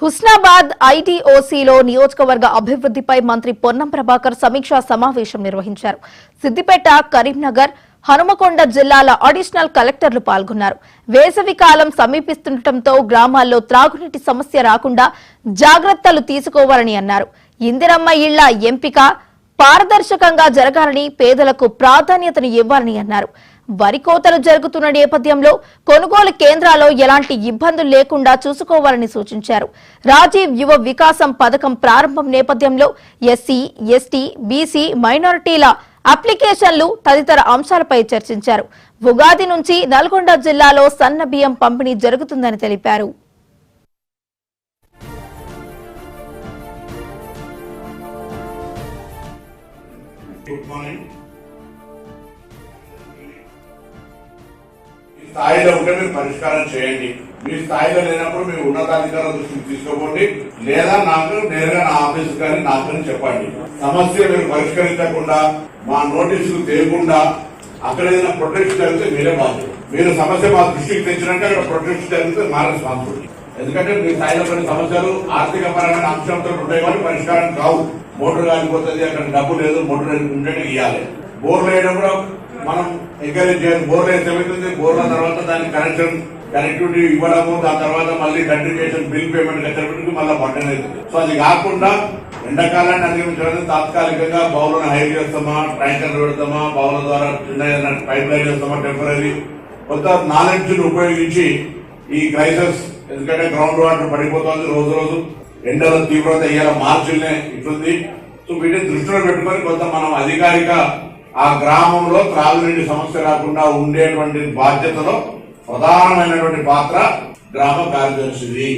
హుస్నాబాద్ ఐటీఓసీలో నియోజకవర్గ అభివృద్ధిపై మంత్రి పొన్నం ప్రభాకర్ సమీక్షా సమావేశం నిర్వహించారు. సిద్దిపేట, కరీంనగర్, హనుమకొండ జిల్లాల అడిషనల్ కలెక్టర్లు పాల్గొన్నారు. వేసవి కాలం సమీపిస్తుండటంతో గ్రామాల్లో త్రాగునీటి సమస్య రాకుండా జాగ్రత్తలు తీసుకోవాలని అన్నారు. ఇందిరమ్మ ఇళ్ల ఎంపిక పారదర్శకంగా జరగాలని, పేదలకు ప్రాధాన్యతను ఇవ్వాలని అన్నారు. వరి కోతలు జరుగుతున్న నేపథ్యంలో కొనుగోలు కేంద్రాల్లో ఎలాంటి ఇబ్బందులు లేకుండా చూసుకోవాలని సూచించారు. రాజీవ్ యువ వికాసం పథకం ప్రారంభం నేపథ్యంలో ఎస్సీ, ఎస్టీ, బీసీ, మైనారిటీల అప్లికేషన్లు తదితర అంశాలపై చర్చించారు. ఉగాది నుంచి నల్గొండ జిల్లాలో సన్న బియ్యం పంపిణీ జరుగుతుందని తెలిపారు. స్థాయిలో ఉంటే మీరు పరిష్కారం చేయండి. మీ స్థాయిలో లేనప్పుడు మీరు ఉన్నతాధికారుల దృష్టికి తీసుకోకండి, లేదా నాకు నేరుగా నా ఆఫీస్ కానీ నాకు కానీ చెప్పండి. సమస్య మీరు పరిష్కరించకుండా మా నోటీసులు తేయకుండా అక్కడ ఏదైనా ప్రొటెక్షన్ జరిగితే మీరే బాధ్యత. మీరు సమస్య మా దృష్టికి తెచ్చినాక అక్కడ ప్రొటెక్షన్ జరిగితే మా రెస్పాన్సిబిలిటీ. ఎందుకంటే మీ స్థాయిలో కొన్ని సమస్యలు ఆర్థిక పరమైన అంశంతో ఉంటాయి కానీ పరిష్కారం కావు. మోటార్ కాలిపోతుంది, అక్కడ డబ్బు లేదు, మోటార్ ఉంటే ఇవ్వాలి. బోర్లు వేయడం కూడా మనం ఎంకరేజ్ చేయాలి. బోర్లు వేస్తే ఏమవుతుంది, బోర్ల తర్వాత దానికి కనెక్టివిటీ ఇవ్వడము, దాని తర్వాత మళ్ళీ కంటిన్యూషన్ బిల్ పేమెంట్ కట్టడానికి మళ్ళీ బట్టన్ అవుతుంది. సో అది కాకుండా ఎండాకాలాన్ని అధిగమించడానికి తాత్కాలికంగా బౌలను హైర్ చేస్తామా, ట్యాంకర్లు పెడతామా, బౌల ద్వారా చిన్న పైప్ లైన్ చేస్తామా, టెంపరీ కొత్త నాలెడ్జ్ ను ఉపయోగించి ఈ క్రైసిస్, ఎందుకంటే గ్రౌండ్ వాటర్ పడిపోతుంది రోజు రోజు, ఎండల తీవ్రత ఇయ్యాల మార్చిల్నే ఇట్లుంది. సో వీటిని దృష్టిలో పెట్టుకొని కొంత మనం అధికారిక ఆ గ్రామంలో త్రాగునీటి సమస్య రాకుండా ఉండేటువంటి బాధ్యతలో ప్రధానమైనటువంటి పాత్ర గ్రామ కార్యదర్శిది.